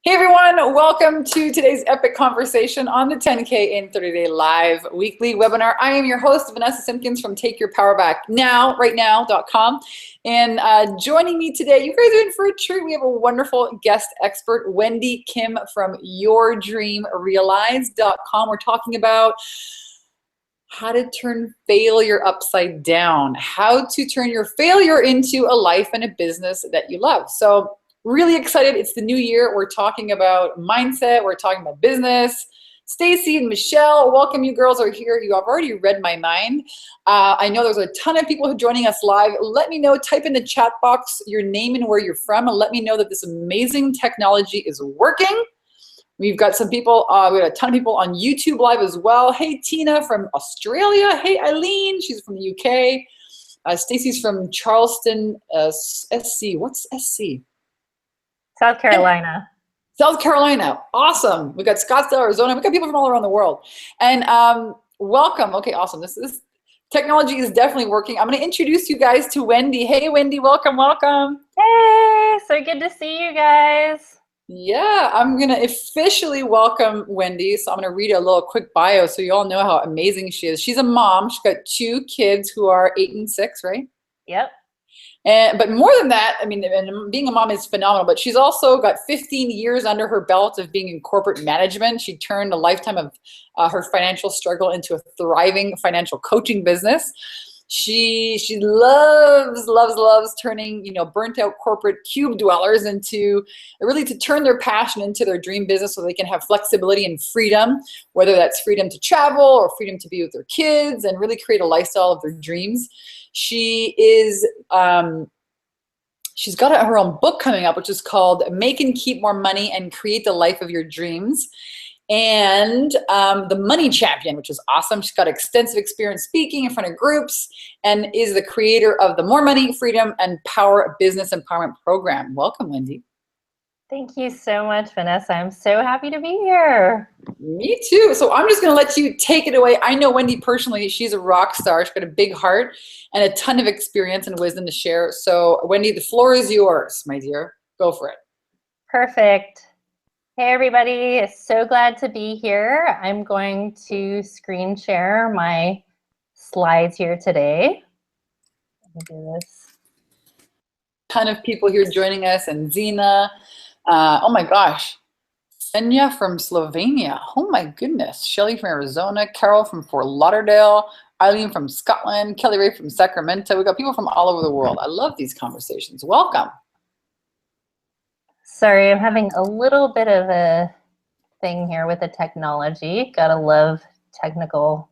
Hey everyone, welcome to today's epic conversation on the 10K in 30-day live weekly webinar. I am your host, Vanessa Simpkins from TakeYourPowerBackNow.com. And joining me today, you guys are in for a treat. We have a wonderful guest expert, Wendy Kim from YourDreamRealized.com. We're talking about how to turn failure upside down, how to turn your failure into a life and a business that you love. So really excited. It's the new year. We're talking about mindset. We're talking about business. Stacy and Michelle, welcome. You girls are here. You have already read my mind. I know there's a ton of people who are joining us live. Let me know, type in the chat box your name and where you're from, and let me know that this amazing technology is working. We've got some people, we got a ton of people on YouTube live as well. Hey, Tina from Australia. Hey, Eileen, she's from the UK. Stacy's from Charleston, SC. What's SC? South Carolina. South Carolina, awesome. We got Scottsdale, Arizona. We got people from all around the world. And welcome. Okay, awesome. This technology is definitely working. I'm going to introduce you guys to Wendy. Hey, Wendy, welcome, welcome. Hey, so good to see you guys. Yeah, I'm going to officially welcome Wendy. So I'm going to read a little quick bio so you all know how amazing she is. She's a mom. She's got 2 kids who are 8 and 6, right? Yep. But more than that, I mean, and being a mom is phenomenal, but she's also got 15 years under her belt of being in corporate management. She turned a lifetime of her financial struggle into a thriving financial coaching business. She loves turning, burnt out corporate cube dwellers into really to turn their passion into their dream business so they can have flexibility and freedom, whether that's freedom to travel or freedom to be with their kids and really create a lifestyle of their dreams. She is, she's got her own book coming up, which is called Make and Keep More Money and Create the Life of Your Dreams. And The Money Champion, which is awesome. She's got extensive experience speaking in front of groups and is the creator of the More Money, Freedom, and Power Business Empowerment Program. Welcome, Wendy. Thank you so much, Vanessa. I'm so happy to be here. Me too. So I'm just going to let you take it away. I know Wendy personally. She's a rock star. She's got a big heart and a ton of experience and wisdom to share. So Wendy, the floor is yours, my dear. Go for it. Perfect. Hey, everybody. So glad to be here. I'm going to screen share my slides here today. Let me do this. Ton of people here joining us, and Zena. Oh my gosh. Enya from Slovenia. Oh my goodness. Shelly from Arizona. Carol from Fort Lauderdale. Eileen from Scotland. Kelly Ray from Sacramento. We've got people from all over the world. I love these conversations. Welcome. Sorry, I'm having a little bit of a thing here with the technology. Gotta love technical.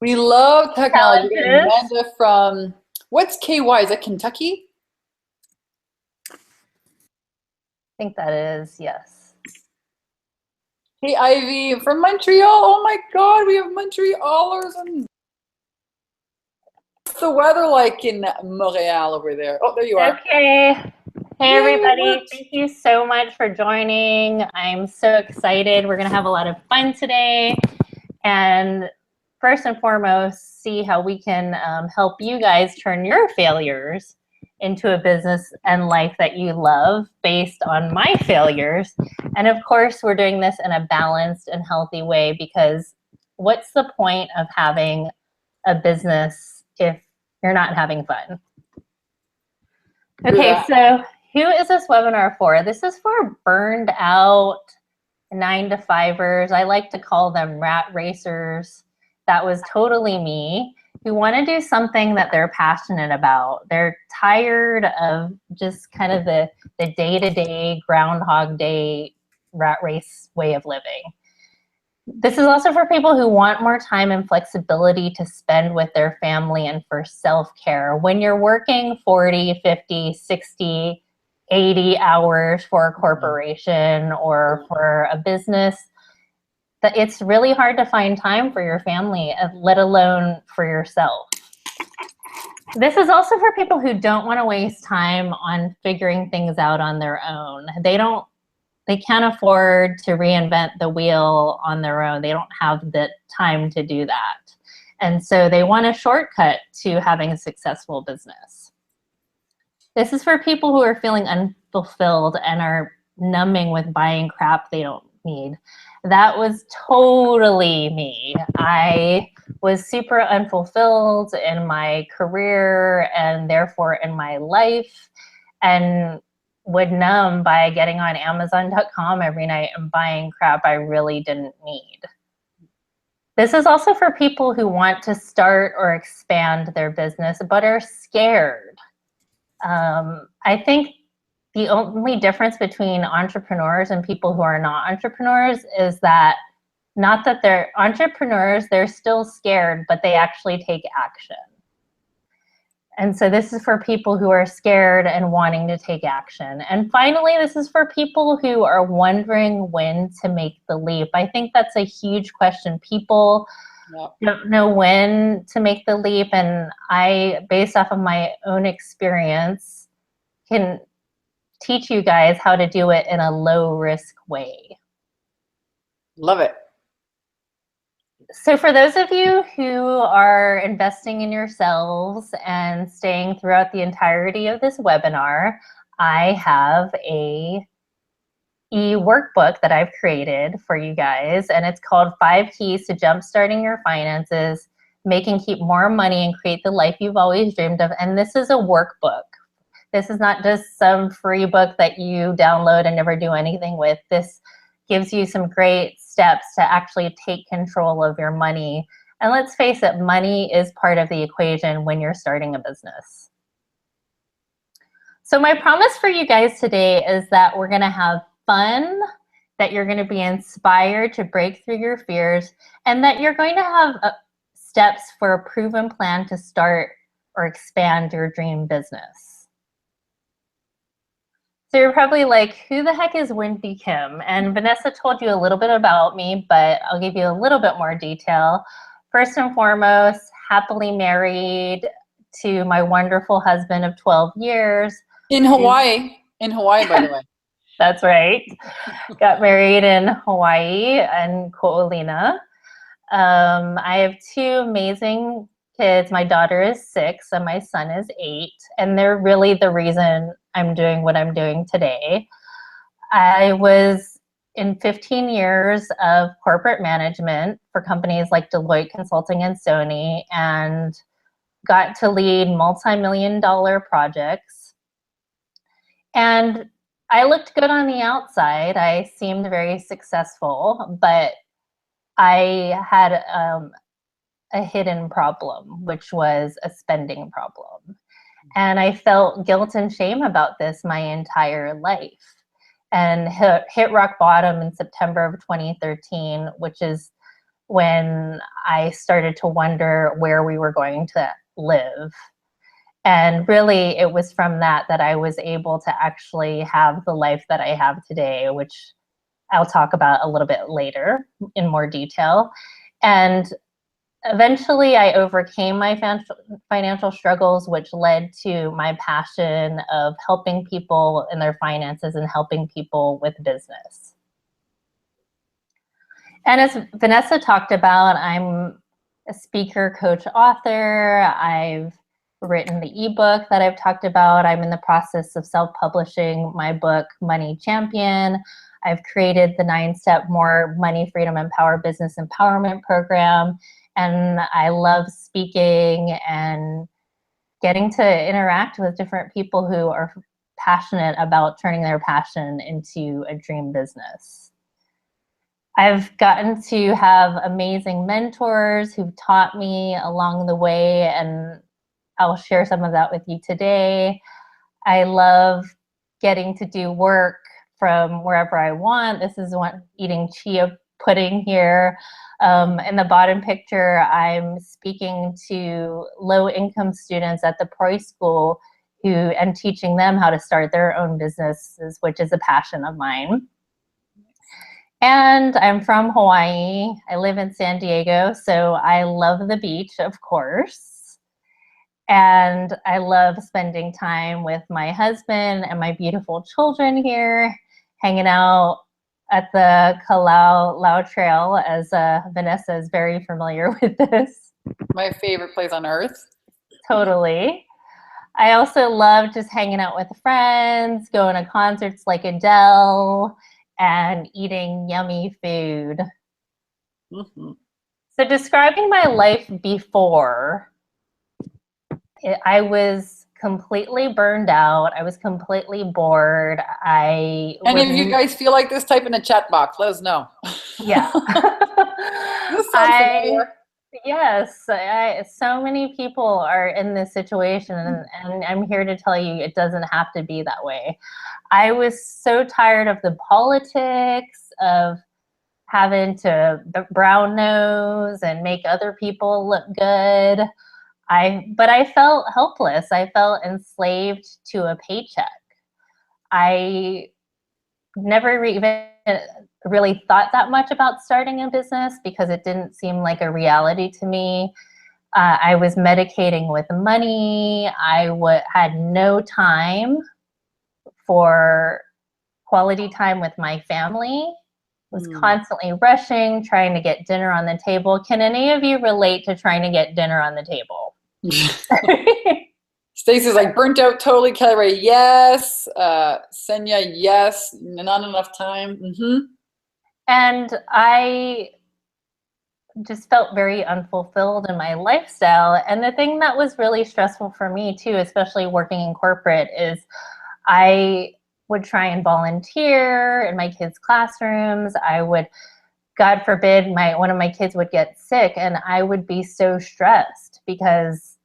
We love technology. Challenges. Amanda from, what's KY? Is that Kentucky? I think that is, yes. Hey, Ivy from Montreal. Oh my God, we have Montrealers. And what's the weather like in Montreal over there? Oh, there you are. Okay. Hey, Yay, everybody. Thank you so much for joining. I'm so excited. We're going to have a lot of fun today. And first and foremost, see how we can help you guys turn your failures into a business and life that you love based on my failures. And of course, we're doing this in a balanced and healthy way, because what's the point of having a business if you're not having fun? Okay, so who is this webinar for? This is for burned out 9-to-5ers. I like to call them rat racers. That was totally me, who want to do something that they're passionate about. They're tired of just kind of the day-to-day Groundhog Day rat race way of living. This is also for people who want more time and flexibility to spend with their family and for self-care. When you're working 40, 50, 60, 80 hours for a corporation or for a business, it's really hard to find time for your family, let alone for yourself. This is also for people who don't want to waste time on figuring things out on their own. They can't afford to reinvent the wheel on their own. They don't have the time to do that. And so they want a shortcut to having a successful business. This is for people who are feeling unfulfilled and are numbing with buying crap they don't need. That was totally me. I was super unfulfilled in my career and therefore in my life, and would numb by getting on Amazon.com every night and buying crap I really didn't need. This is also for people who want to start or expand their business but are scared. I think the only difference between entrepreneurs and people who are not entrepreneurs is that not that they're entrepreneurs, they're still scared, but they actually take action. And so this is for people who are scared and wanting to take action. And finally, this is for people who are wondering when to make the leap. I think that's a huge question. People don't know when to make the leap. And I, based off of my own experience, can teach you guys how to do it in a low risk way. Love it. So for those of you who are investing in yourselves and staying throughout the entirety of this webinar, I have a e-workbook that I've created for you guys, and it's called 5 Keys to Jumpstarting Your Finances, Make and Keep More Money and Create the Life You've Always Dreamed of. And this is a workbook. This is not just some free book that you download and never do anything with. This gives you some great steps to actually take control of your money. And let's face it, money is part of the equation when you're starting a business. So my promise for you guys today is that we're gonna have fun, that you're gonna be inspired to break through your fears, and that you're going to have steps for a proven plan to start or expand your dream business. So you're probably like, who the heck is Wendy Kim? And Vanessa told you a little bit about me, but I'll give you a little bit more detail. First and foremost, happily married to my wonderful husband of 12 years. In Hawaii. In Hawaii, by the way. That's right. Got married in Hawaii and Ko'olina. I have 2 amazing kids. My daughter is 6 and my son is 8, and they're really the reason I'm doing what I'm doing today. I was in 15 years of corporate management for companies like Deloitte Consulting and Sony, and got to lead multi-million-dollar projects. And I looked good on the outside. I seemed very successful, but I had a hidden problem, which was a spending problem. And I felt guilt and shame about this my entire life, and hit rock bottom in September of 2013, which is when I started to wonder where we were going to live. And really, it was from that I was able to actually have the life that I have today, which I'll talk about a little bit later in more detail. And eventually I overcame my financial struggles, which led to my passion of helping people in their finances and helping people with business. And as Vanessa talked about, I'm a speaker, coach, author. I've written the ebook that I've talked about. I'm in the process of self-publishing my book, Money Champion. I've created the 9-step More Money, Freedom, and Power Business Empowerment Program. And I love speaking and getting to interact with different people who are passionate about turning their passion into a dream business. I've gotten to have amazing mentors who've taught me along the way, and I'll share some of that with you today. I love getting to do work from wherever I want. This is one, eating chia pudding here. In the bottom picture, I'm speaking to low-income students at the Proi School and teaching them how to start their own businesses, which is a passion of mine. And I'm from Hawaii. I live in San Diego, so I love the beach, of course. And I love spending time with my husband and my beautiful children here, hanging out at the Kalau Trail, as Vanessa is very familiar with this. My favorite place on earth. Totally. I also love just hanging out with friends, going to concerts like Adele, and eating yummy food. Mm-hmm. So describing my life before, I was completely burned out. I was completely bored. I And was, if you guys feel like this, type in the chat box. Let us know. yeah. This sounds familiar. Yes, so many people are in this situation, and I'm here to tell you it doesn't have to be that way. I was so tired of the politics, of having to brown nose and make other people look good. But I felt helpless. I felt enslaved to a paycheck. I never even really thought that much about starting a business because it didn't seem like a reality to me. I was medicating with money. Had no time for quality time with my family. Was constantly rushing, trying to get dinner on the table. Can any of you relate to trying to get dinner on the table? Stacey's like, burnt out totally. Kelly Ray, yes. Senya, yes. Not enough time. Mm-hmm. And I just felt very unfulfilled in my lifestyle. And the thing that was really stressful for me too, especially working in corporate, is I would try and volunteer in my kids' classrooms. I would, God forbid, one of my kids would get sick, and I would be so stressed because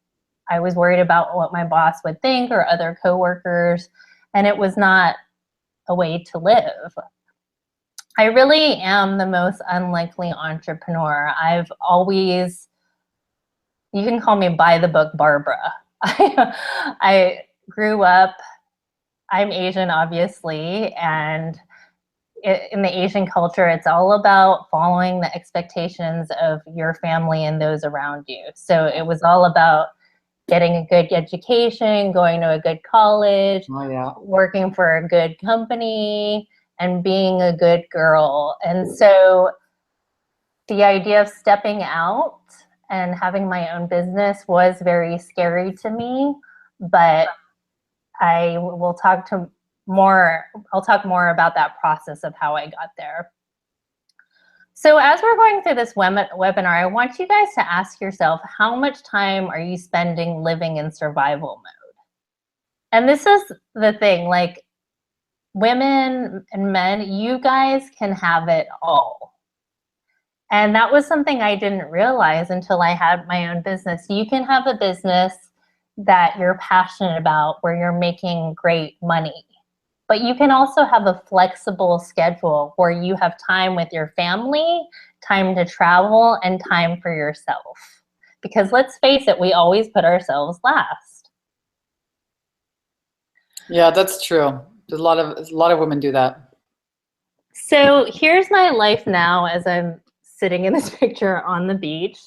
I was worried about what my boss would think or other coworkers, and it was not a way to live. I really am the most unlikely entrepreneur. You can call me by the book Barbara. I grew up, I'm Asian, obviously, and in the Asian culture, it's all about following the expectations of your family and those around you. So it was all about getting a good education, going to a good college, working for a good company, and being a good girl. And so the idea of stepping out and having my own business was very scary to me, but I'll talk more about that process of how I got there. So as we're going through this webinar, I want you guys to ask yourself, how much time are you spending living in survival mode? And this is the thing, like, women and men, you guys can have it all. And that was something I didn't realize until I had my own business. You can have a business that you're passionate about, where you're making great money. But you can also have a flexible schedule where you have time with your family, time to travel, and time for yourself. Because let's face it, we always put ourselves last. Yeah, that's true. There's a lot of women do that. So here's my life now as I'm sitting in this picture on the beach,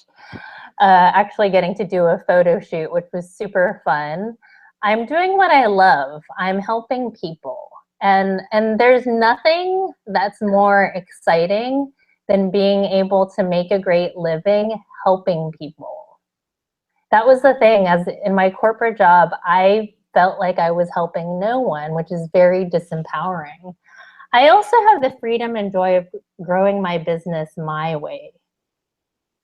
actually getting to do a photo shoot, which was super fun. I'm doing what I love. I'm helping people. And there's nothing that's more exciting than being able to make a great living helping people. That was the thing. As in my corporate job, I felt like I was helping no one, which is very disempowering. I also have the freedom and joy of growing my business my way.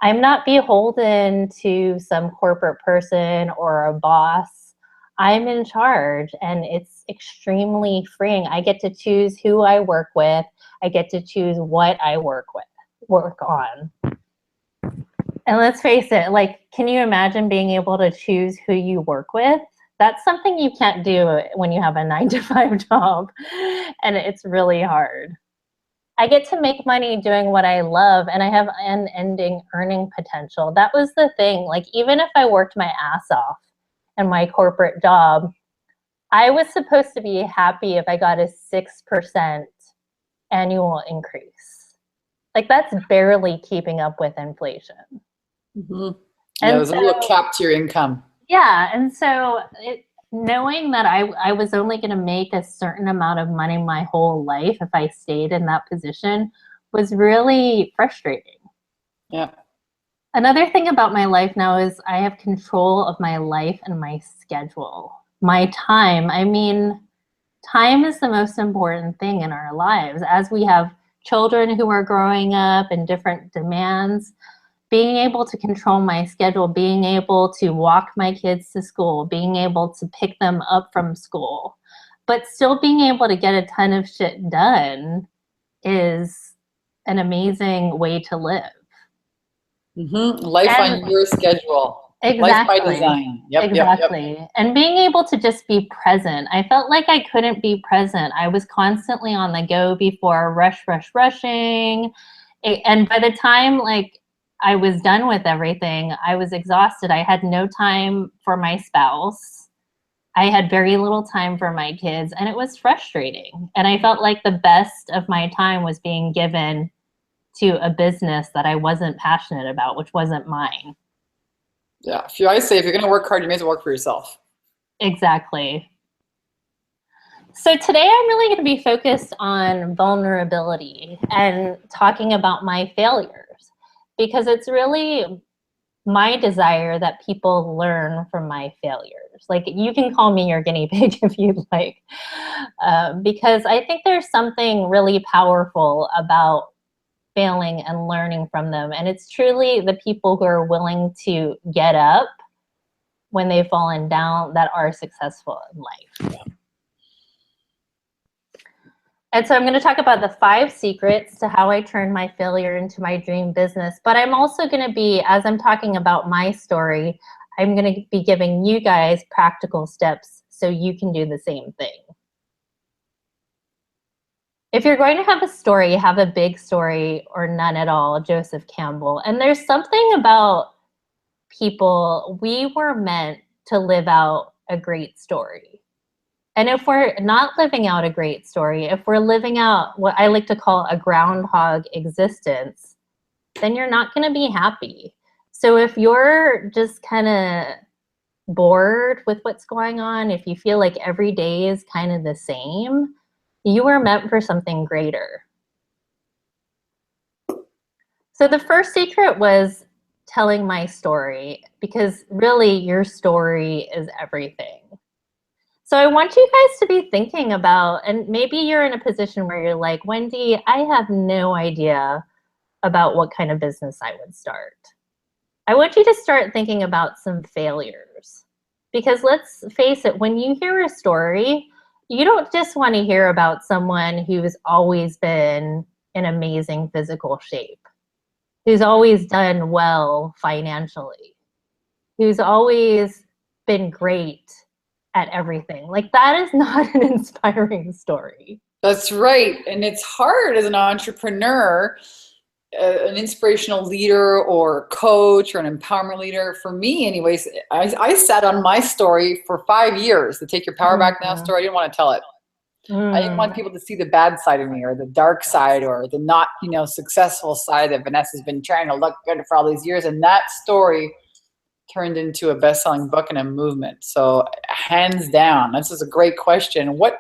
I'm not beholden to some corporate person or a boss. I'm in charge, and it's extremely freeing. I get to choose who I work with. I get to choose what I work on. And let's face it, like, can you imagine being able to choose who you work with? That's something you can't do when you have a 9-to-5 job, and it's really hard. I get to make money doing what I love, and I have unending earning potential. That was the thing. Like, even if I worked my ass off in my corporate job, I was supposed to be happy if I got a 6% annual increase. Like, that's barely keeping up with inflation. Mm-hmm. Yeah, there's a little cap to your income. Yeah, and so knowing that I was only going to make a certain amount of money my whole life if I stayed in that position was really frustrating. Yeah. Another thing about my life now is I have control of my life and my schedule. my time. I mean, time is the most important thing in our lives. As we have children who are growing up and different demands, being able to control my schedule, being able to walk my kids to school, being able to pick them up from school, but still being able to get a ton of shit done is an amazing way to live. Life And on your schedule. Life by exactly. design. Yep, yep, yep. Exactly. And being able to just be present. I felt like I couldn't be present. I was constantly on the go before, rushing. And by the time like I was done with everything, I was exhausted. I had no time for my spouse. I had very little time for my kids, and it was frustrating. And I felt like the best of my time was being given to a business that I wasn't passionate about, which wasn't mine. Yeah. I say if you're going to work hard, you may as well work for yourself. Exactly. So today I'm really going to be focused on vulnerability and talking about my failures, because it's really my desire that people learn from my failures. Like, you can call me your guinea pig if you'd like, because I think there's something really powerful about failing and learning from them. And it's truly the people who are willing to get up when they've fallen down that are successful in life. And so I'm going to talk about the 5 secrets to how I turned my failure into my dream business. But I'm also going to be, as I'm talking about my story, I'm going to be giving you guys practical steps so you can do the same thing. If you're going to have a story, have a big story or none at all, Joseph Campbell. And there's something about people, we were meant to live out a great story. And if we're not living out a great story, if we're living out what I like to call a groundhog existence, then you're not going to be happy. So if you're just kind of bored with what's going on, if you feel like every day is kind of the same, you were meant for something greater. So the first secret was telling my story, because really your story is everything. So I want you guys to be thinking about, and maybe you're in a position where you're like, Wendy, I have no idea about what kind of business I would start. I want you to start thinking about some failures, because let's face it, when you hear a story, you don't just want to hear about someone who's always been in amazing physical shape, who's always done well financially, who's always been great at everything. Like, that is not an inspiring story. That's right. And it's hard as an entrepreneur, an inspirational leader or coach or an empowerment leader. For me, anyways, I sat on my story for 5 years. The Take Your Power Back Now story. I didn't want to tell it. I didn't want people to see the bad side of me, or the dark side, or the not, successful side that Vanessa's been trying to look good for all these years. And that story turned into a best-selling book and a movement. So hands down, this is a great question. What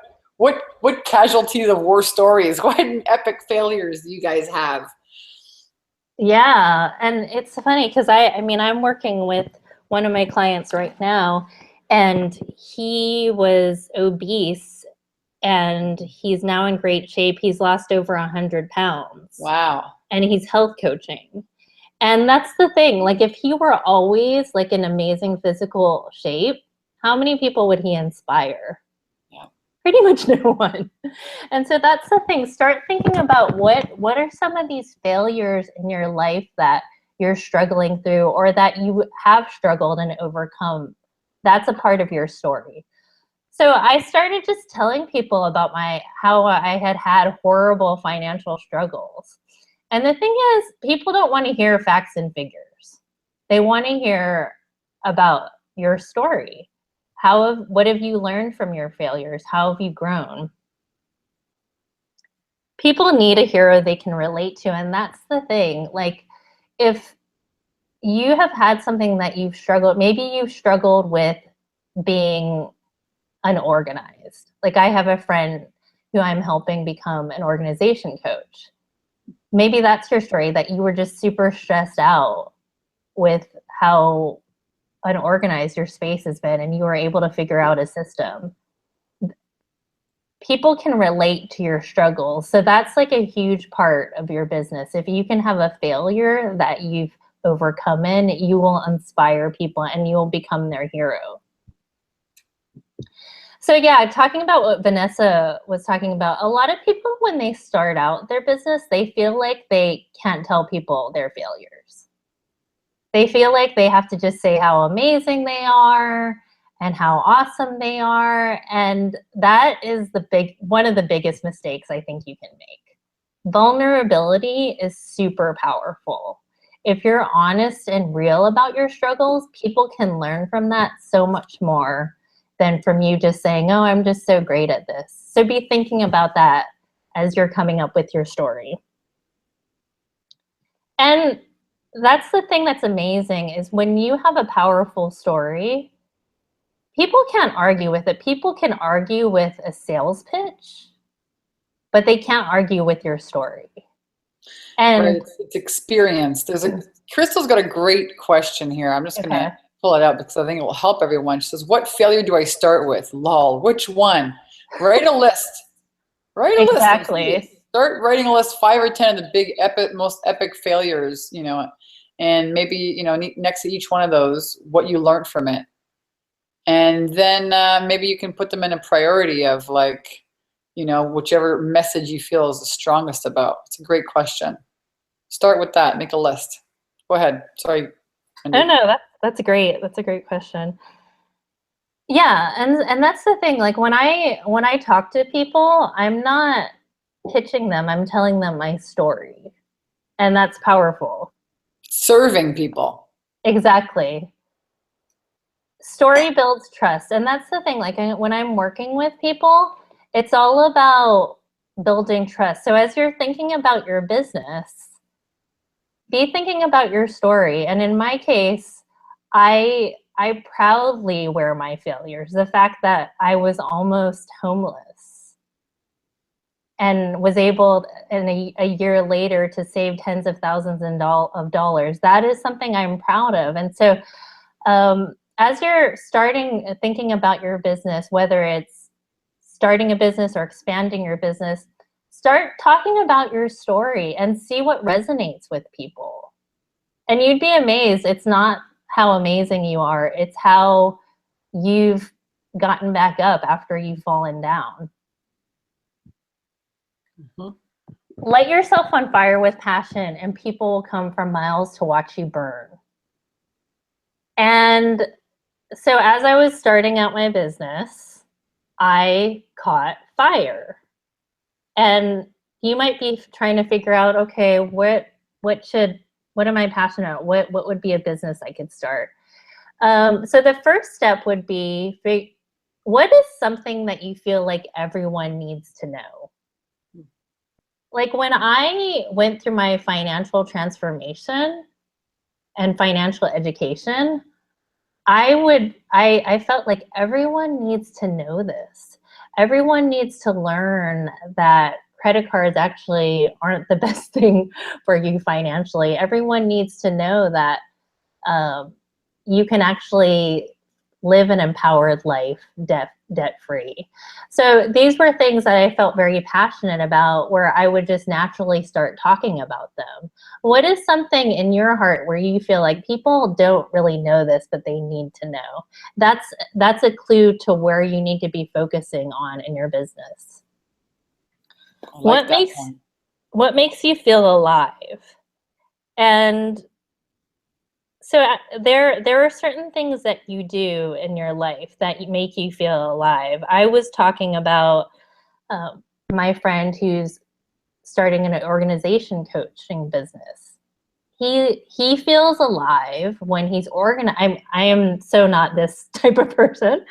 casualties of war stories, what epic failures do you guys have? Yeah, and it's funny because I'm working with one of my clients right now, and he was obese, and he's now in great shape. He's lost over 100 pounds. Wow. And he's health coaching. And that's the thing. Like, if he were always like in amazing physical shape, how many people would he inspire? Yeah. Pretty much no one. And so that's the thing. Start thinking about what are some of these failures in your life that you're struggling through, or that you have struggled and overcome. That's a part of your story. So I started just telling people about how I had horrible financial struggles. And the thing is, people don't want to hear facts and figures. They want to hear about your story. What have you learned from your failures? How have you grown? People need a hero they can relate to, and that's the thing. Like, if you have had something that maybe you've struggled with being unorganized. Like, I have a friend who I'm helping become an organization coach. Maybe that's your story, that you were just super stressed out with how unorganized your space has been and you were able to figure out a system, people can relate to your struggles. So that's like a huge part of your business. If you can have a failure that you've overcome in, you will inspire people and you will become their hero. So yeah, talking about what Vanessa was talking about, a lot of people when they start out their business, they feel like they can't tell people their failures. They feel like they have to just say how amazing they are and how awesome they are. And that is one of the biggest mistakes I think you can make. Vulnerability is super powerful. If you're honest and real about your struggles, people can learn from that so much more than from you just saying, oh, I'm just so great at this. So be thinking about that as you're coming up with your story. And that's the thing that's amazing is when you have a powerful story, people can't argue with it. People can argue with a sales pitch, but they can't argue with your story. And right, it's experience. Crystal's got a great question here. I'm just gonna pull it up because I think it will help everyone. She says, what failure do I start with? Lol, which one? Write a list. Write a list. Exactly. Start writing a list, 5 or 10 of the big most epic failures, and maybe, next to each one of those, what you learned from it. And then maybe you can put them in a priority of like, whichever message you feel is the strongest about. It's a great question. Start with that. Make a list. Go ahead. Sorry. Wendy. No, that's great. That's a great question. Yeah, and that's the thing. Like when I talk to people, I'm not pitching them. I'm telling them my story, and that's powerful. Serving people. Exactly. Story builds trust, and that's the thing. Like when I'm working with people, it's all about building trust. So as you're thinking about your business, be thinking about your story. And in my case, I proudly wear my failures. The fact that I was almost homeless and was able in a year later to save tens of thousands of dollars, that is something I'm proud of. And so as you're thinking about your business, whether it's starting a business or expanding your business, start talking about your story and see what resonates with people. And you'd be amazed. It's not how amazing you are. It's how you've gotten back up after you've fallen down. Mm-hmm. Light yourself on fire with passion and people will come from miles to watch you burn. And so as I was starting out my business, I caught fire. And you might be trying to figure out, okay, what am I passionate about? What would be a business I could start? So the first step would be, what is something that you feel like everyone needs to know? Like when I went through my financial transformation and financial education, I felt like everyone needs to know this. Everyone needs to learn that credit cards actually aren't the best thing for you financially. Everyone needs to know that you can actually live an empowered life debt-free. So these were things that I felt very passionate about, where I would just naturally start talking about them. What is something in your heart where you feel like people don't really know this, but they need to know? That's a clue to where you need to be focusing on in your business. What makes you feel alive? And so there are certain things that you do in your life that make you feel alive. I was talking about my friend who's starting an organization coaching business. He feels alive when he's organized. I am so not this type of person,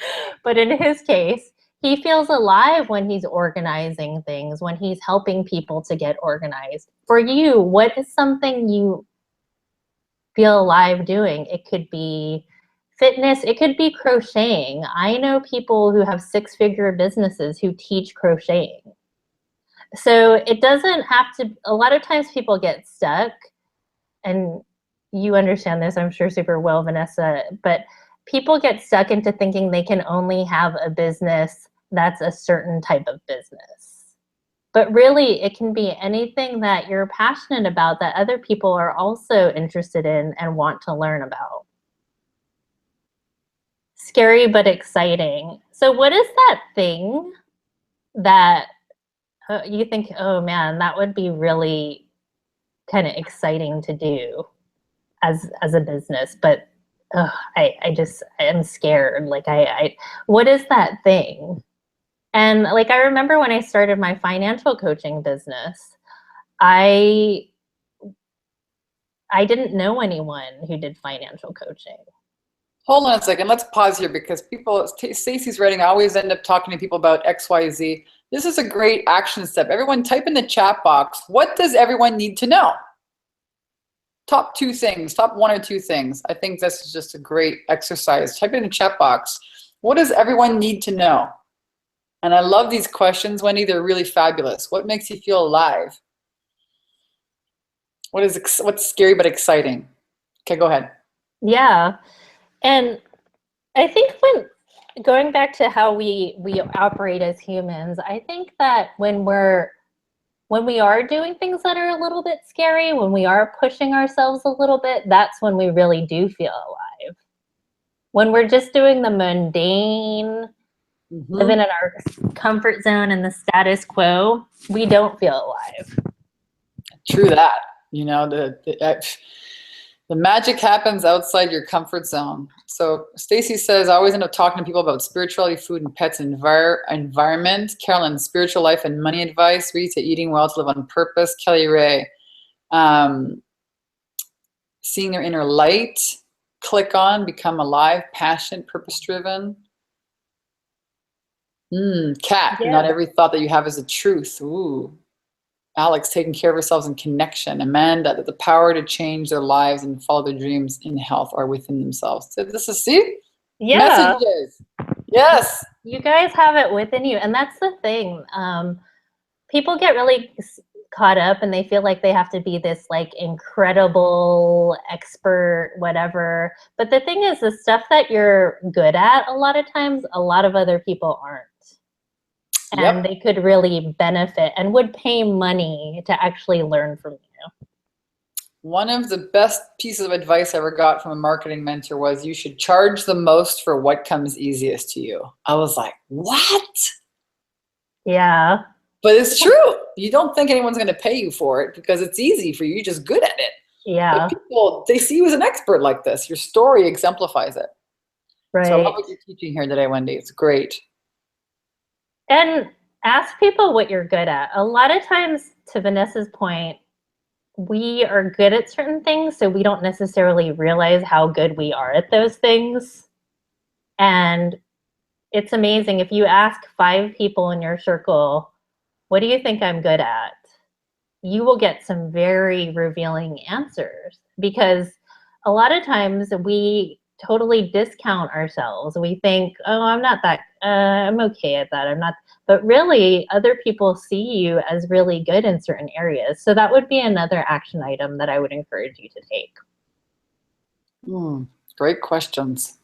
but in his case, he feels alive when he's organizing things, when he's helping people to get organized. For you, what is something you feel alive doing? It could be fitness, it could be crocheting. I know people who have 6-figure businesses who teach crocheting. So it doesn't have to, a lot of times people get stuck and you understand this, I'm sure, super well, Vanessa, but people get stuck into thinking they can only have a business that's a certain type of business. But really, it can be anything that you're passionate about that other people are also interested in and want to learn about. Scary but exciting. So what is that thing that you think, oh man, that would be really kind of exciting to do as a business, but I just am scared. Like what is that thing? And like I remember when I started my financial coaching business, I didn't know anyone who did financial coaching. Hold on a second. Let's pause here because people, Stacey's writing, I always end up talking to people about XYZ. This is a great action step. Everyone type in the chat box, what does everyone need to know? Top 2 things, top 1 or 2 things. I think this is just a great exercise. Type in the chat box. What does everyone need to know? And I love these questions, Wendy. They're really fabulous. What makes you feel alive? What's scary but exciting? Okay, go ahead. Yeah. And I think when going back to how we operate as humans, I think that when we are doing things that are a little bit scary, when we are pushing ourselves a little bit, that's when we really do feel alive. When we're just doing the mundane, living in our comfort zone and the status quo, we don't feel alive. True that. You know, the magic happens outside your comfort zone. So Stacy says, I always end up talking to people about spirituality, food, and pets, environment. Carolyn, spiritual life and money advice. Rita, eating well to live on purpose. Kelly Ray, seeing their inner light. Click on, become alive, passionate, purpose-driven. Kat, Yeah. not every thought that you have is a truth. Ooh. Alex, taking care of ourselves in connection. Amanda, that the power to change their lives and follow their dreams in health are within themselves. So this is, see? Yeah. Messages. Yes. You guys have it within you. And that's the thing. People get really caught up and they feel like they have to be this like incredible expert, whatever. But the thing is, the stuff that you're good at, a lot of times, a lot of other people aren't. And they could really benefit and would pay money to actually learn from you. One of the best pieces of advice I ever got from a marketing mentor was you should charge the most for what comes easiest to you. I was like, what? Yeah. But it's true. You don't think anyone's going to pay you for it because it's easy for you. You're just good at it. Yeah. But people, they see you as an expert like this. Your story exemplifies it. Right. So I love what you're teaching here today, Wendy. It's great. And ask people what you're good at. A lot of times, to Vanessa's point, we are good at certain things, so we don't necessarily realize how good we are at those things. And it's amazing. If you ask 5 people in your circle, what do you think I'm good at? You will get some very revealing answers, because a lot of times we totally discount ourselves. We think, oh, I'm not that, I'm okay at that. I'm not, but really other people see you as really good in certain areas. So that would be another action item that I would encourage you to take. Great questions.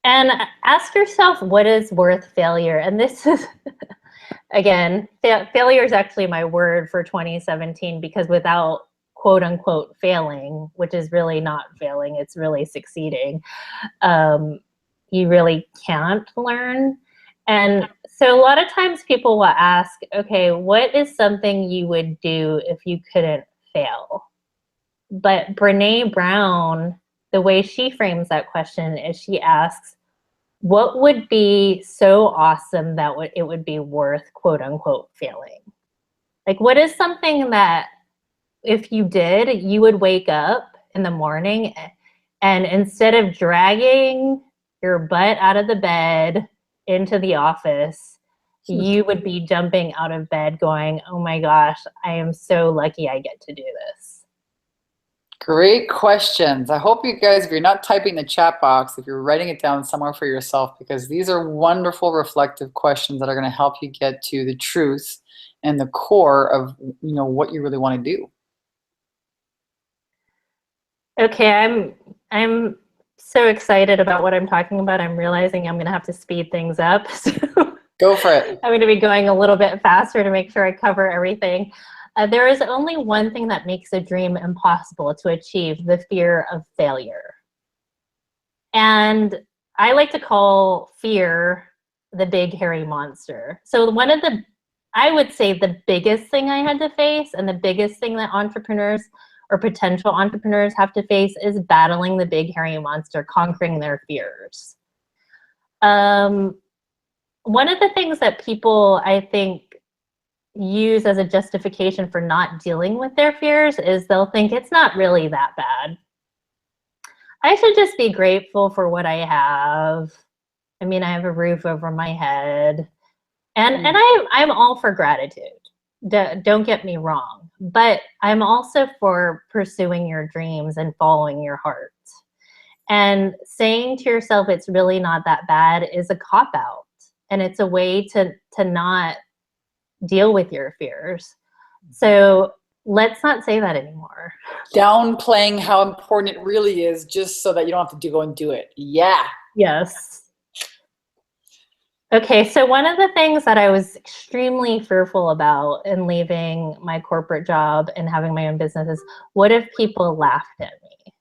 And ask yourself, what is worth failure? And this is, again, failure is actually my word for 2017, because without quote unquote failing, which is really not failing, it's really succeeding, you really can't learn. And so a lot of times people will ask, okay, what is something you would do if you couldn't fail? But Brene Brown, the way she frames that question is she asks, what would be so awesome that it would be worth quote unquote failing? Like, what is something that if you did, you would wake up in the morning and instead of dragging your butt out of the bed into the office, you would be jumping out of bed going, oh my gosh, I am so lucky I get to do this. Great questions. I hope you guys, if you're not typing the chat box, if you're writing it down somewhere for yourself, because these are wonderful reflective questions that are going to help you get to the truth and the core of, what you really want to do. Okay, I'm so excited about what I'm talking about. I'm realizing I'm going to have to speed things up. So Go for it. I'm going to be going a little bit faster to make sure I cover everything. There is only one thing that makes a dream impossible to achieve: the fear of failure. And I like to call fear the big hairy monster. So I would say the biggest thing I had to face, and the biggest thing that entrepreneurs or potential entrepreneurs have to face, is battling the big hairy monster, conquering their fears. Um, One of the things that people, I think, use as a justification for not dealing with their fears is they'll think it's not really that bad. I should just be grateful for what I have. I mean, I have a roof over my head, and I'm all for gratitude. Don't get me wrong, but I'm also for pursuing your dreams and following your heart. And saying to yourself it's really not that bad is a cop out, and it's a way to not deal with your fears. So let's not say that anymore. Downplaying how important it really is just so that you don't have to go and do it. Yeah. Yes. Okay, so one of the things that I was extremely fearful about in leaving my corporate job and having my own business is, what if people laughed at me?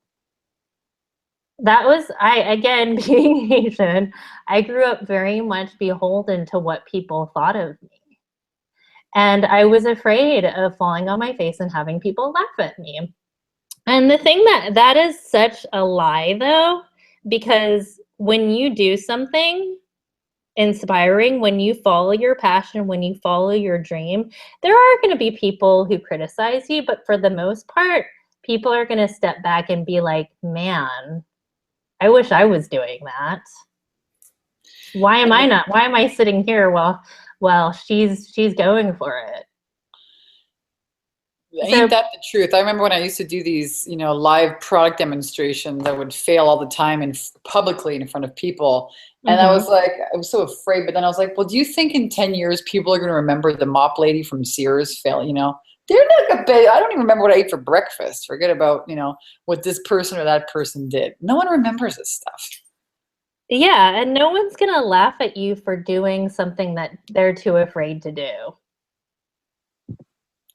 That was, again, being Asian, I grew up very much beholden to what people thought of me. And I was afraid of falling on my face and having people laugh at me. And the thing that is such a lie, though, because when you do something inspiring, when you follow your passion, when you follow your dream, there are going to be people who criticize you, but for the most part, people are going to step back and be like, man, I wish I was doing that. Why am I not? Why am I sitting here while she's going for it? Ain't that the truth? I remember when I used to do these, live product demonstrations, I would fail all the time and publicly in front of people. And I was like, I was so afraid. But then I was like, well, do you think in 10 years people are going to remember the mop lady from Sears fail? They're like a bit, I don't even remember what I ate for breakfast. Forget about, what this person or that person did. No one remembers this stuff. Yeah, and no one's going to laugh at you for doing something that they're too afraid to do.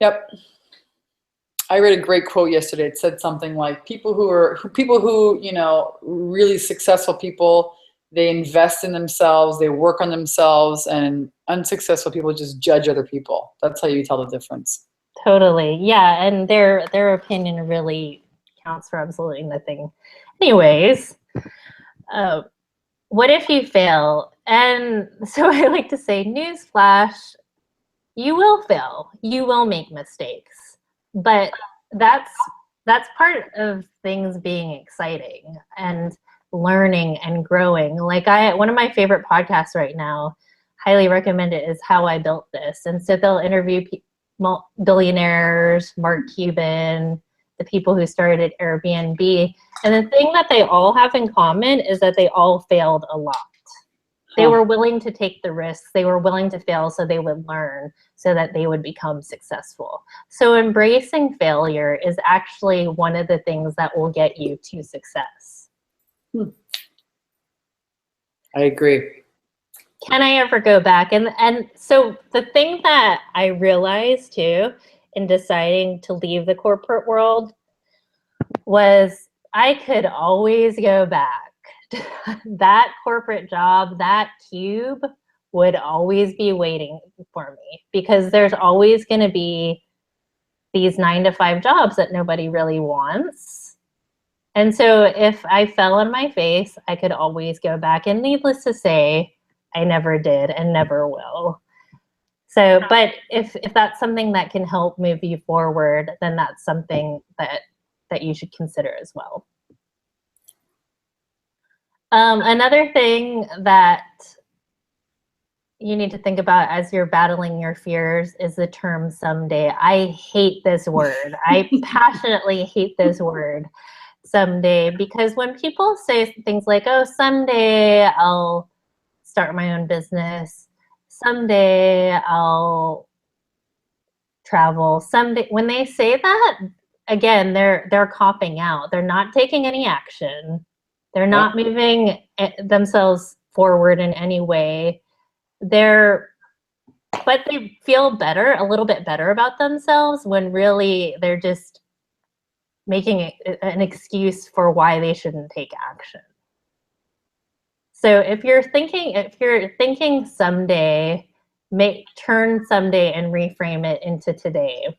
Yep. I read a great quote yesterday. It said something like, people who really successful people, they invest in themselves, they work on themselves, and unsuccessful people just judge other people. That's how you tell the difference. Totally. Yeah, and their opinion really counts for absolutely nothing. Anyways, what if you fail? And so I like to say, newsflash, you will fail. You will make mistakes. But that's part of things being exciting and learning and growing. Like one of my favorite podcasts right now, highly recommend it, is How I Built This. And so they'll interview billionaires, Mark Cuban, the people who started Airbnb. And the thing that they all have in common is that they all failed a lot. They were willing to take the risks. They were willing to fail so they would learn, so that they would become successful. So embracing failure is actually one of the things that will get you to success. I agree. Can I ever go back? And so the thing that I realized too in deciding to leave the corporate world was I could always go back. That corporate job, that cube would always be waiting for me, because there's always going to be these 9-to-5 jobs that nobody really wants. And so if I fell on my face, I could always go back. And needless to say, I never did and never will. So, but if that's something that can help move you forward, then that's something that you should consider as well. Another thing that you need to think about as you're battling your fears is the term someday. I hate this word. I passionately hate this word, someday, because when people say things like, oh, someday I'll start my own business, someday I'll travel, someday, when they say that, again, they're copping out. They're not taking any action. They're not moving themselves forward in any way. But they feel better, a little bit better about themselves when really they're just making an excuse for why they shouldn't take action. So if you're thinking someday, turn someday and reframe it into today.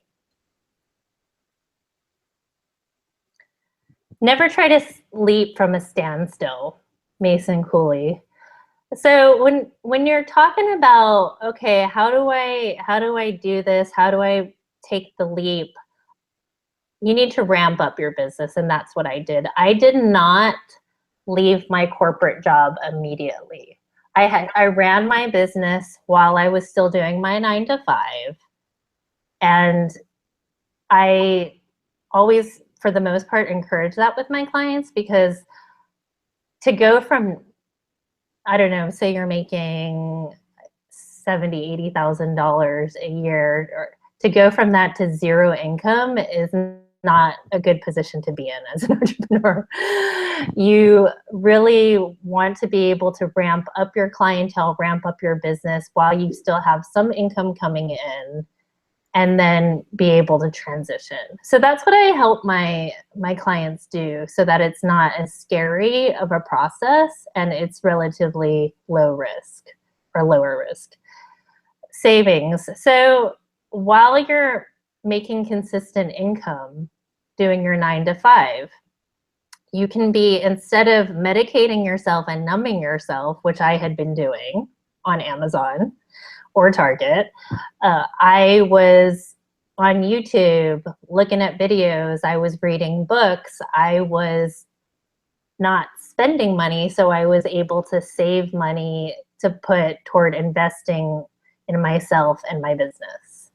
Never try to leap from a standstill, Mason Cooley. So when you're talking about, okay, how do I do this? How do I take the leap? You need to ramp up your business, and that's what I did. I did not leave my corporate job immediately. I ran my business while I was still doing my 9-to-5, and I always, for the most part, encourage that with my clients, because to go from, I don't know, say you're making $70,000, $80,000 a year, or to go from that to zero income is not a good position to be in as an entrepreneur. You really want to be able to ramp up your clientele, ramp up your business while you still have some income coming in, and then be able to transition. So that's what I help my clients do, so that it's not as scary of a process and it's relatively low risk or lower risk. Savings. So while you're making consistent income doing your 9-to-5, you can be, instead of medicating yourself and numbing yourself, which I had been doing on Amazon or Target, I was on YouTube looking at videos, I was reading books, I was not spending money, so I was able to save money to put toward investing in myself and my business.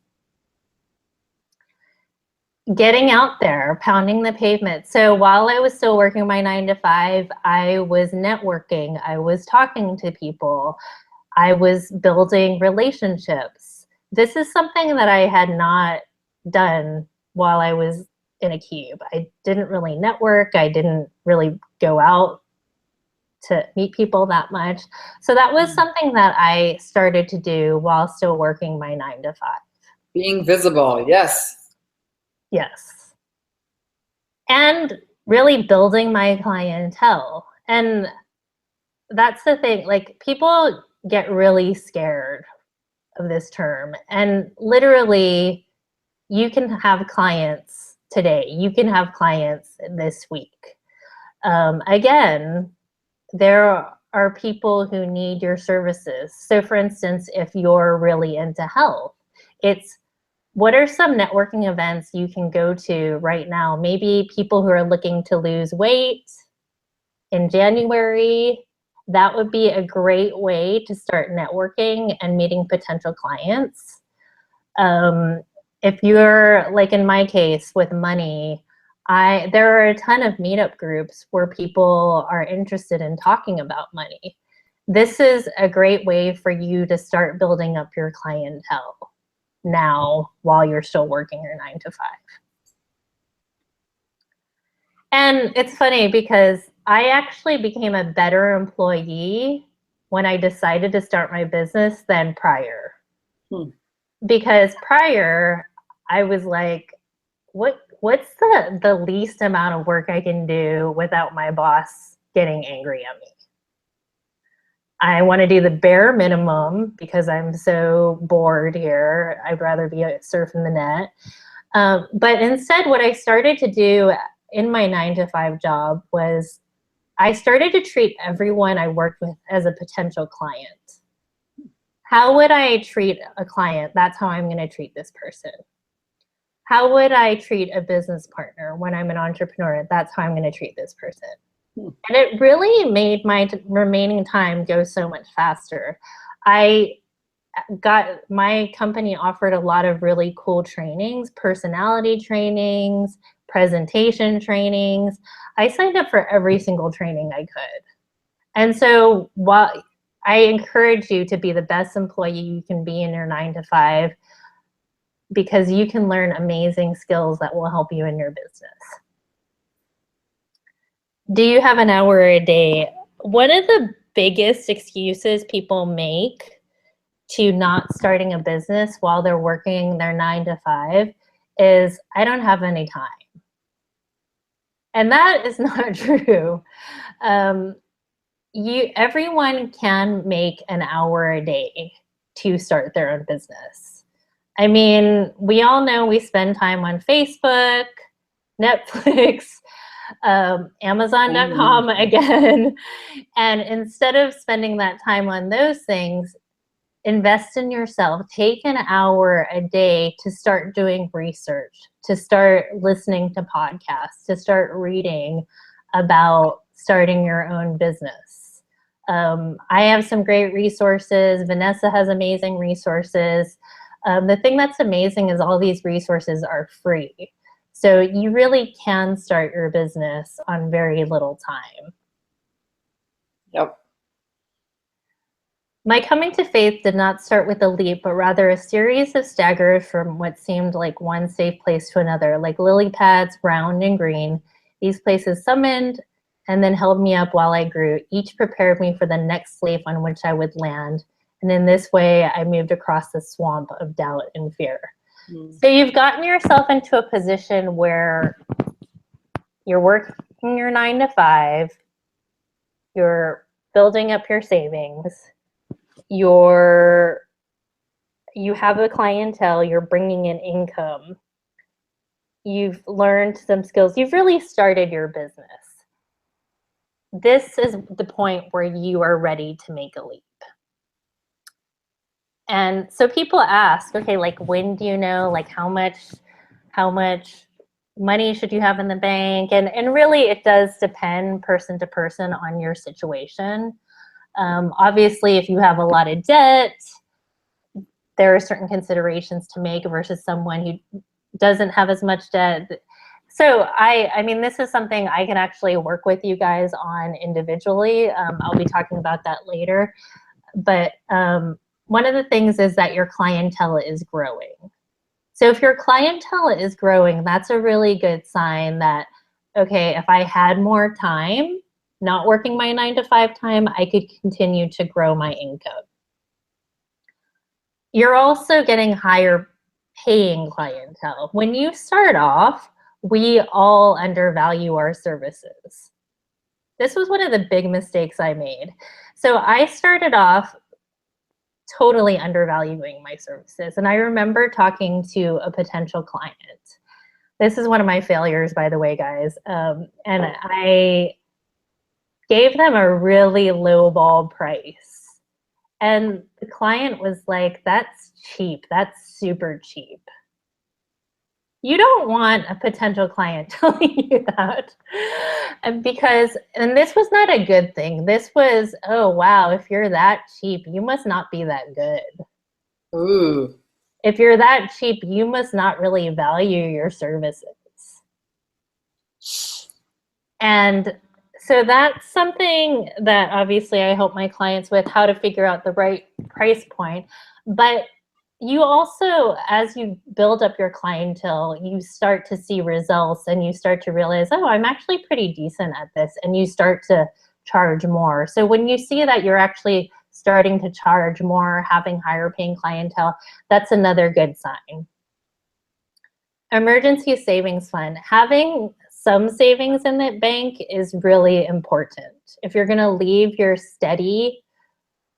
Getting out there, pounding the pavement. So while I was still working my 9-to-5, I was networking, I was talking to people, I was building relationships. This is something that I had not done while I was in a cube. I didn't really network, I didn't really go out to meet people that much. So that was something that I started to do while still working my 9-to-5. Being visible, yes. Yes. And really building my clientele. And that's the thing, like, people get really scared of this term. And literally, you can have clients today. You can have clients this week. Again, there are people who need your services. So for instance, if you're really into health, it's, what are some networking events you can go to right now? Maybe people who are looking to lose weight in January. That would be a great way to start networking and meeting potential clients. If you're, like in my case with money, there are a ton of meetup groups where people are interested in talking about money. This is a great way for you to start building up your clientele now while you're still working your 9-to-5. And it's funny because I actually became a better employee when I decided to start my business than prior. Because prior, I was like, what's the least amount of work I can do without my boss getting angry at me? I want to do the bare minimum because I'm so bored here. I'd rather be surfing the net. But instead, what I started to do in my 9-to-5 job was I started to treat everyone I worked with as a potential client. How would I treat a client? That's how I'm going to treat this person. How would I treat a business partner when I'm an entrepreneur? That's how I'm going to treat this person. And it really made my remaining time go so much faster. My company offered a lot of really cool trainings, personality trainings, presentation trainings. I signed up for every single training I could. And so while I encourage you to be the best employee you can be in your 9-to-5, because you can learn amazing skills that will help you in your business. Do you have an hour a day? One of the biggest excuses people make to not starting a business while they're working their 9 to 5 is, I don't have any time. And that is not true. Everyone can make an hour a day to start their own business. I mean, we all know we spend time on Facebook, Netflix, Amazon.com again. And instead of spending that time on those things, invest in yourself. Take an hour a day to start doing research, to start listening to podcasts, to start reading about starting your own business. I have some great resources. Vanessa has amazing resources. The thing that's amazing is all these resources are free. So you really can start your business on very little time. Yep. My coming to faith did not start with a leap, but rather a series of staggers from what seemed like one safe place to another, like lily pads, round and green. These places summoned and then held me up while I grew. Each prepared me for the next leaf on which I would land. And in this way, I moved across the swamp of doubt and fear. So you've gotten yourself into a position where you're working your 9 to 5, you're building up your savings, you have a clientele, you're bringing in income, you've learned some skills, you've really started your business. This is the point where you are ready to make a leap. And so people ask, okay, like, when do you know, like, how much money should you have in the bank? And really it does depend person to person on your situation. Obviously, if you have a lot of debt, there are certain considerations to make versus someone who doesn't have as much debt. So I mean, this is something I can actually work with you guys on individually. I'll be talking about that later. But one of the things is that your clientele is growing. So if your clientele is growing, that's a really good sign that, okay, if I had more time, not working my 9 to 5 time, I could continue to grow my income. You're also getting higher paying clientele. When you start off, we all undervalue our services. This was one of the big mistakes I made. So I started off totally undervaluing my services. And I remember talking to a potential client. This is one of my failures, by the way, guys. And I gave them a really lowball price. And the client was like, that's cheap. That's super cheap. You don't want a potential client telling you that. And this was not a good thing. This was, oh, wow, if you're that cheap, you must not be that good. Ooh. If you're that cheap, you must not really value your services. And so that's something that obviously I help my clients with, how to figure out the right price point. But you also, as you build up your clientele, you start to see results and you start to realize, oh, I'm actually pretty decent at this. And you start to charge more. So when you see that you're actually starting to charge more, having higher paying clientele, that's another good sign. Emergency savings fund. Having some savings in the bank is really important. If you're going to leave your steady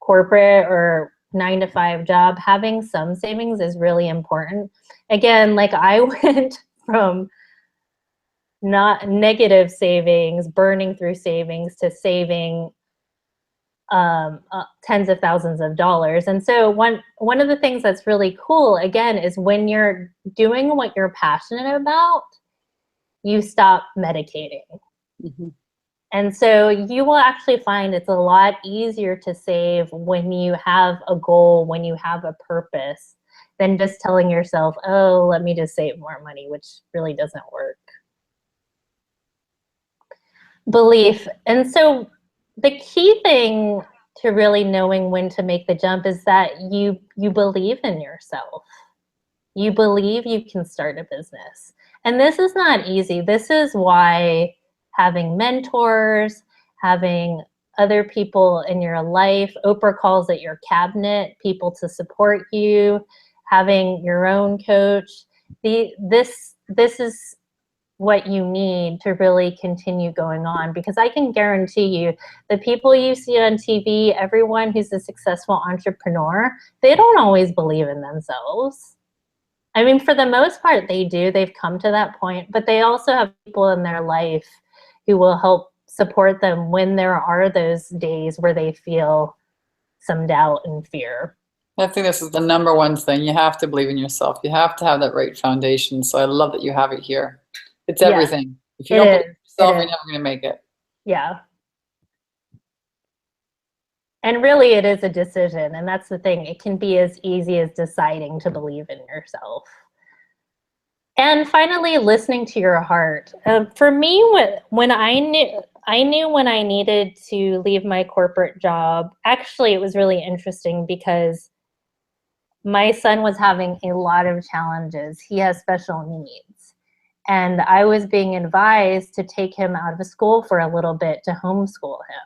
corporate or 9 to 5 job, having some savings is really important. Again, like I went from not negative savings, burning through savings, to saving tens of thousands of dollars. And so one of the things that's really cool, again, is when you're doing what you're passionate about, you stop medicating. Mm-hmm. And so you will actually find it's a lot easier to save when you have a goal, when you have a purpose, than just telling yourself, oh, let me just save more money, which really doesn't work. Belief. And so the key thing to really knowing when to make the jump is that you believe in yourself. You believe you can start a business. And this is not easy. This is why having mentors, having other people in your life, Oprah calls it your cabinet, people to support you, having your own coach. This is what you need to really continue going on, because I can guarantee you the people you see on TV, everyone who's a successful entrepreneur, they don't always believe in themselves. I mean, for the most part, they do. They've come to that point, but they also have people in their life who will help support them when there are those days where they feel some doubt and fear. I think this is the number one thing. You have to believe in yourself. You have to have that right foundation. So I love that you have it here. It's Yeah, everything. If you it don't believe in is. yourself, It you're is. never going to make it. Yeah. And really, it is a decision. And that's the thing. It can be as easy as deciding to believe in yourself. And finally, listening to your heart. For me, when I knew when I needed to leave my corporate job. Actually, it was really interesting because my son was having a lot of challenges. He has special needs. And I was being advised to take him out of school for a little bit to homeschool him.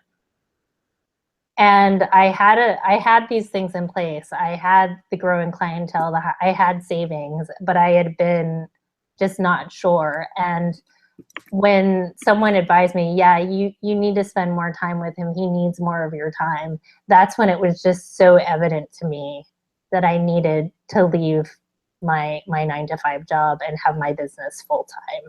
And I had these things in place. I had the growing clientele, I had savings, but I had been just not sure. And when someone advised me, yeah, you need to spend more time with him, he needs more of your time, that's when it was just so evident to me that I needed to leave my 9-to-5 job and have my business full time.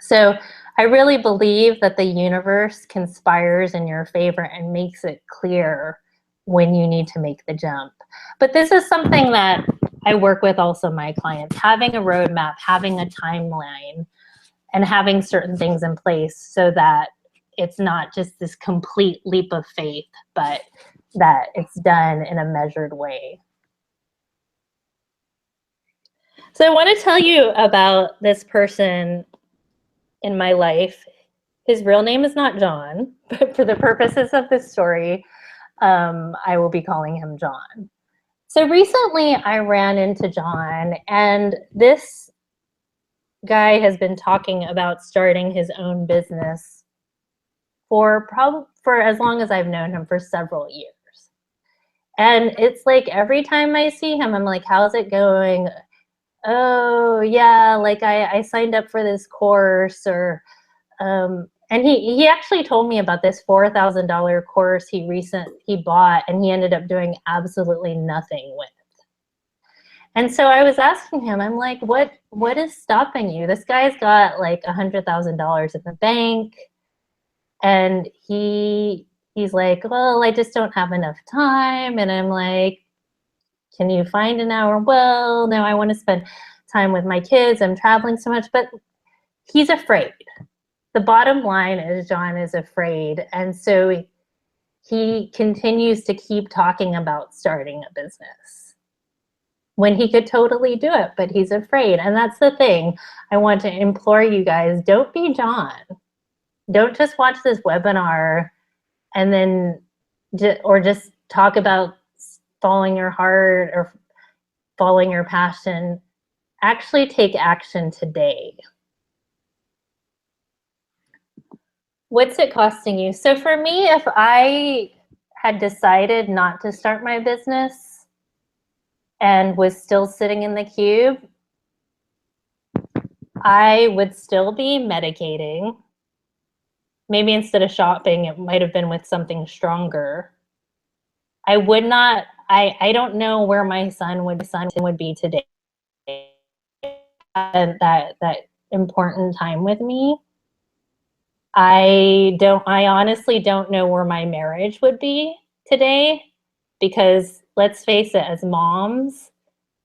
So I really believe that the universe conspires in your favor and makes it clear when you need to make the jump. But this is something that I work with also my clients, having a roadmap, having a timeline, and having certain things in place so that it's not just this complete leap of faith, but that it's done in a measured way. So I want to tell you about this person in my life. His real name is not John, but for the purposes of this story, I will be calling him John. So recently I ran into John, and this guy has been talking about starting his own business for as long as I've known him, for several years. And it's like every time I see him, I'm like, how's it going? Oh yeah, like I signed up for this course, or and he actually told me about this $4,000 course he bought, and he ended up doing absolutely nothing with. And so I was asking him, I'm like, what is stopping you? This guy's got like $100,000 in the bank, and he's like, well, I just don't have enough time. And I'm like, can you find an hour? Well, no, I want to spend time with my kids. I'm traveling so much, but he's afraid. The bottom line is John is afraid. And so he continues to keep talking about starting a business when he could totally do it, but he's afraid. And that's the thing. I want to implore you guys, don't be John. Don't just watch this webinar and then just talk about following your heart or following your passion. Actually take action today. What's it costing you? So for me, if I had decided not to start my business and was still sitting in the cube, I would still be medicating. Maybe instead of shopping, it might have been with something stronger. I would not, I don't know where my son would be today. That important time with me. I honestly don't know where my marriage would be today, because let's face it, as moms,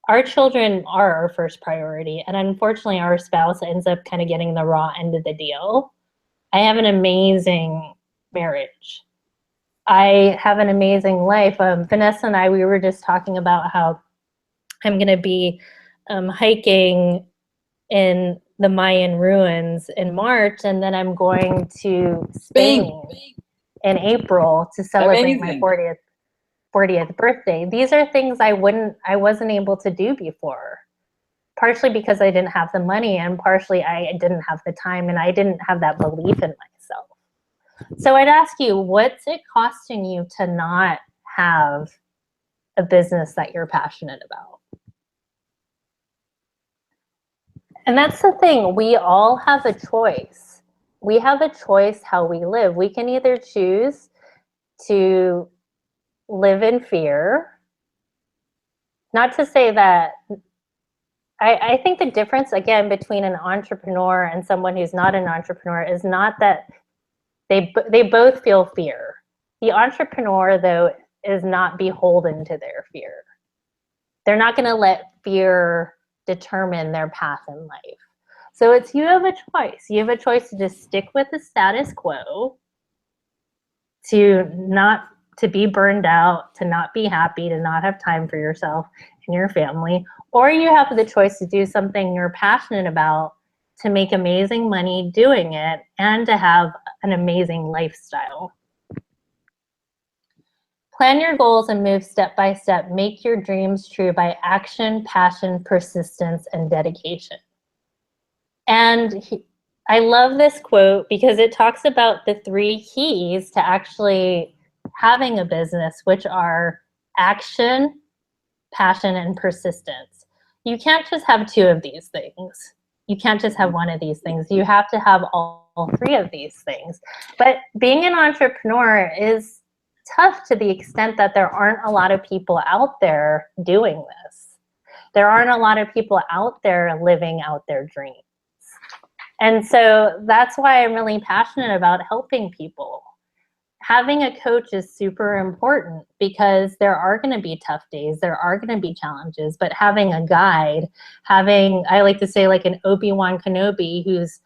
our children are our first priority. And unfortunately, our spouse ends up kind of getting the raw end of the deal. I have an amazing marriage. I have an amazing life. Vanessa and I, we were just talking about how I'm going to be hiking in the Mayan ruins in March, and then I'm going to Spain in April to celebrate my 40th birthday. These are things I wasn't able to do before. partially because I didn't have the money, and partially I didn't have the time, and I didn't have that belief in myself. So I'd ask you, what's it costing you to not have a business that you're passionate about? And that's the thing, we all have a choice. We have a choice how we live. We can either choose to live in fear. Not to say that, I think the difference, again, between an entrepreneur and someone who's not an entrepreneur is not that they both feel fear. The entrepreneur, though, is not beholden to their fear. They're not going to let fear determine their path in life. So you have a choice. You have a choice to just stick with the status quo, to be burned out, to not be happy, to not have time for yourself and your family, or you have the choice to do something you're passionate about, to make amazing money doing it, and to have an amazing lifestyle. Plan your goals and move step by step. Make your dreams true by action, passion, persistence, and dedication. And I love this quote because it talks about the 3 keys to actually having a business, which are action, passion, and persistence. You can't just have 2 of these things. You can't just have 1 of these things. You have to have all 3 of these things. But being an entrepreneur is tough to the extent that there aren't a lot of people out there doing this. There aren't a lot of people out there living out their dreams. And so that's why I'm really passionate about helping people. Having a coach is super important because there are going to be tough days, there are going to be challenges, but having a guide, I like to say, like an Obi-Wan Kenobi who's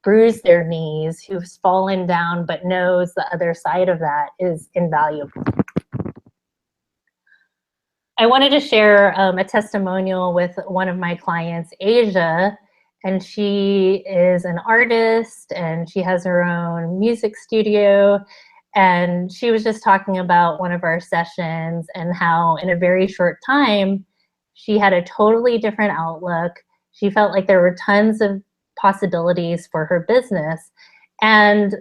bruised their knees, who's fallen down but knows the other side of that, is invaluable. I wanted to share a testimonial with one of my clients, Asia, and she is an artist and she has her own music studio. And she was just talking about one of our sessions and how in a very short time, she had a totally different outlook. She felt like there were tons of possibilities for her business. And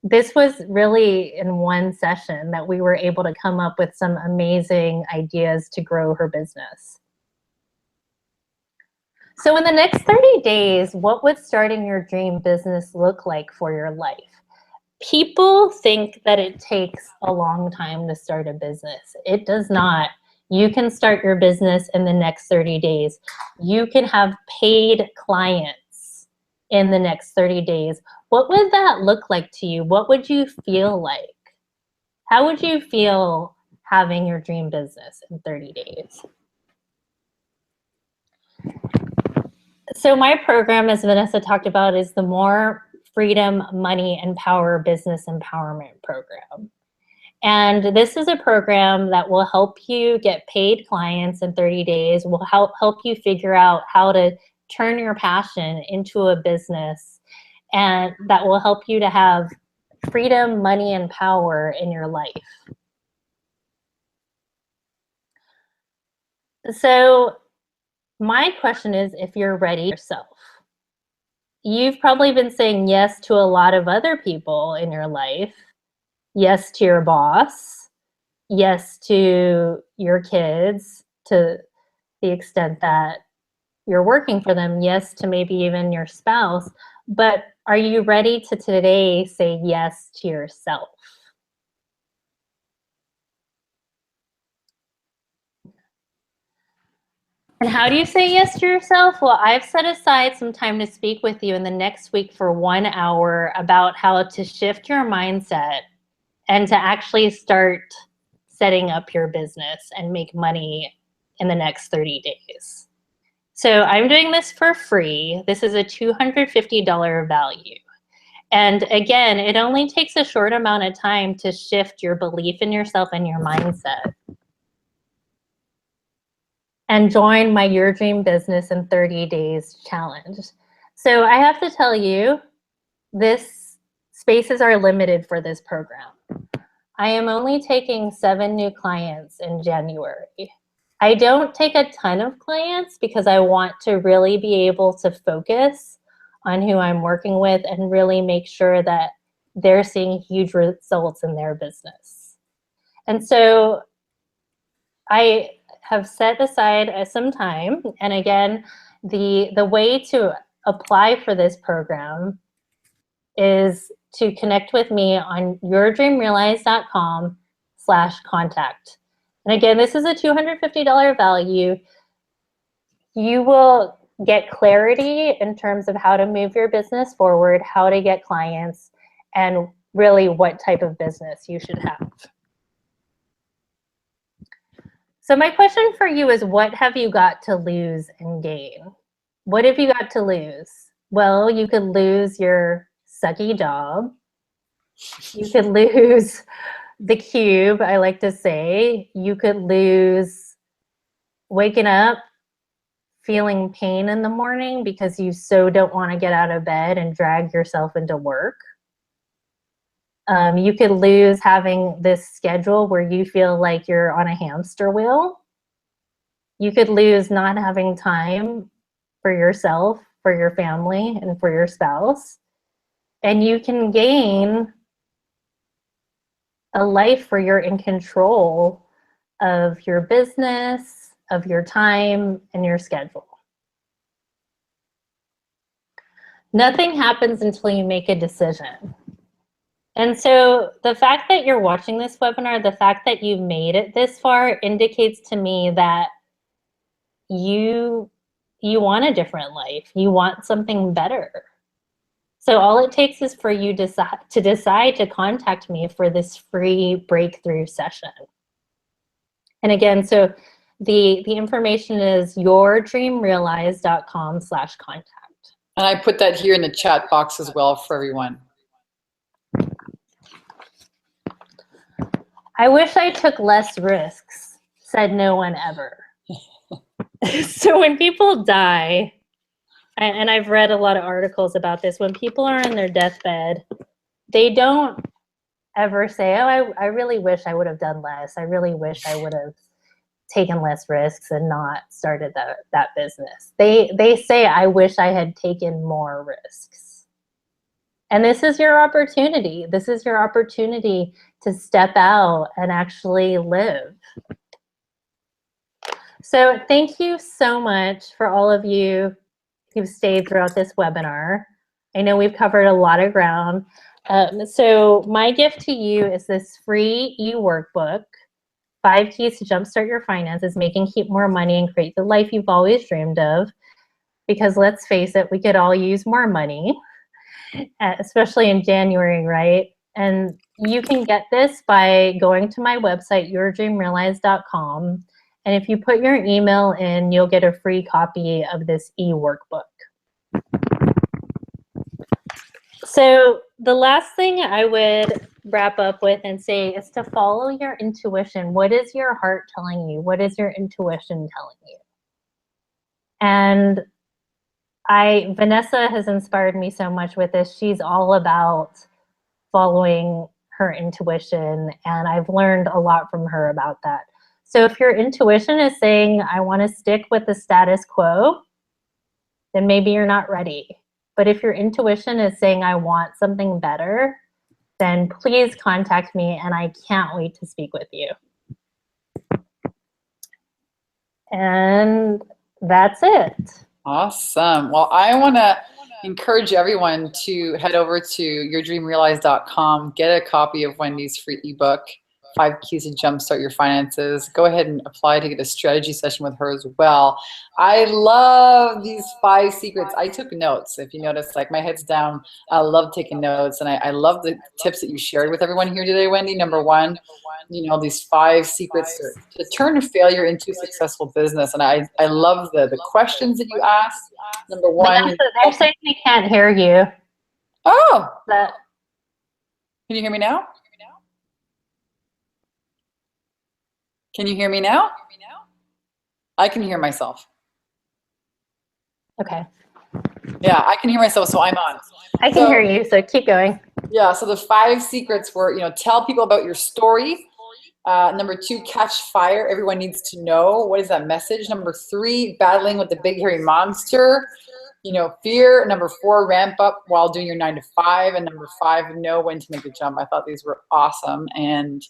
this was really in one session that we were able to come up with some amazing ideas to grow her business. So in the next 30 days, what would starting your dream business look like for your life? People think that it takes a long time to start a business. It does not. You can start your business in the next 30 days. You can have paid clients in the next 30 days. What would that look like to you? What would you feel like? How would you feel having your dream business in 30 days? So my program, as Vanessa talked about, is the More Freedom, Money, and Power Business Empowerment Program. And this is a program that will help you get paid clients in 30 days, will help you figure out how to turn your passion into a business, and that will help you to have freedom, money, and power in your life. So my question is, if you're ready yourself. You've probably been saying yes to a lot of other people in your life. Yes to your boss. Yes to your kids to the extent that you're working for them. Yes to maybe even your spouse. But are you ready to today say yes to yourself? And how do you say yes to yourself? Well, I've set aside some time to speak with you in the next week for 1 hour about how to shift your mindset and to actually start setting up your business and make money in the next 30 days. So I'm doing this for free. This is a $250 value. And again, it only takes a short amount of time to shift your belief in yourself and your mindset. And join my Your Dream Business in 30 Days challenge. So I have to tell you, spaces are limited for this program. I am only taking 7 new clients in January. I don't take a ton of clients because I want to really be able to focus on who I'm working with and really make sure that they're seeing huge results in their business. And so I have set aside some time. And again, the way to apply for this program is to connect with me on yourdreamrealized.com/contact. And again, this is a $250 value. You will get clarity in terms of how to move your business forward, how to get clients, and really what type of business you should have. So my question for you is, what have you got to lose and gain? What have you got to lose? Well, you could lose your sucky job. You could lose the cube, I like to say. You could lose waking up feeling pain in the morning because you so don't want to get out of bed and drag yourself into work. You could lose having this schedule where you feel like you're on a hamster wheel. You could lose not having time for yourself, for your family, and for your spouse. And you can gain a life where you're in control of your business, of your time, and your schedule. Nothing happens until you make a decision. And so the fact that you're watching this webinar, the fact that you've made it this far indicates to me that you want a different life. You want something better. So all it takes is for you to decide to contact me for this free breakthrough session. And again, so the information is yourdreamrealized.com/contact. And I put that here in the chat box as well for everyone. I wish I took less risks, said no one ever. So when people die, and I've read a lot of articles about this, when people are on their deathbed, they don't ever say, oh, I really wish I would have done less. I really wish I would have taken less risks and not started that business. They say, I wish I had taken more risks. And this is your opportunity. This is your opportunity to step out and actually live. So thank you so much for all of you who've stayed throughout this webinar. I know we've covered a lot of ground. So my gift to you is this free e-workbook, 5 Keys to Jumpstart Your Finances, keep more money, and create the life you've always dreamed of. Because let's face it, we could all use more money, especially in January, right? And you can get this by going to my website, yourdreamrealized.com. And if you put your email in, you'll get a free copy of this e-workbook. So the last thing I would wrap up with and say is to follow your intuition. What is your heart telling you? What is your intuition telling you? And Vanessa has inspired me so much with this. She's all about following her intuition, and I've learned a lot from her about that. So if your intuition is saying, I want to stick with the status quo, then maybe you're not ready. But if your intuition is saying, I want something better, then please contact me, and I can't wait to speak with you. And that's it. Awesome. Well, I want to encourage everyone to head over to yourdreamrealized.com, get a copy of Wendy's free ebook, 5 Keys to Jumpstart Your Finances. Go ahead and apply to get a strategy session with her as well. I love these 5 secrets. I took notes. If you notice, like my head's down. I love taking notes, and I love the tips that you shared with everyone here today, Wendy. Number 1, you know, these 5 secrets to turn failure into a successful business. And I love the questions that you asked. Number 1. They're saying they can't hear you. Oh. Can you hear me now? Can you hear me now? I can hear myself. Okay. Yeah, I can hear myself, so I'm on. I can hear you, so keep going. Yeah, so the 5 secrets were, you know, tell people about your story, Number 2, catch fire. Everyone needs to know. What is that message? Number 3, battling with the big hairy monster. Fear. Number 4, ramp up while doing your 9 to 5. And number 5, know when to make the jump. I thought these were awesome. And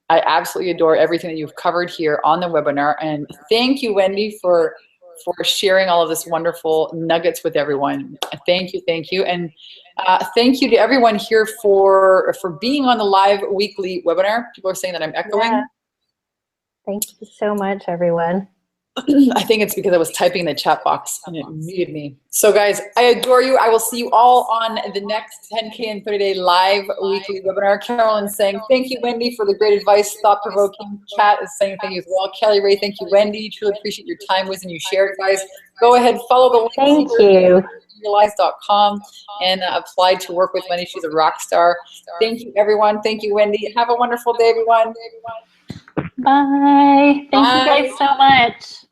I absolutely adore everything that you've covered here on the webinar. And thank you, Wendy, for sharing all of this wonderful nuggets with everyone. Thank you, thank you. And thank you to everyone here for being on the live weekly webinar. People are saying that I'm echoing. Yeah. Thank you so much, everyone. I think it's because I was typing in the chat box and it muted me. So guys, I adore you. I will see you all on the next 10K and 30-day live weekly webinar. Carolyn's saying, thank you, Wendy, for the great advice, thought-provoking. Kat is saying thank you as well. Kelly Ray, thank you, Wendy. Truly appreciate your time, wisdom you shared, guys. Go ahead, follow the links. Thank you. Realize.com and apply to work with Wendy. She's a rock star. Thank you, everyone. Thank you, Wendy. Have a wonderful day, everyone. Bye. Thank you guys so much.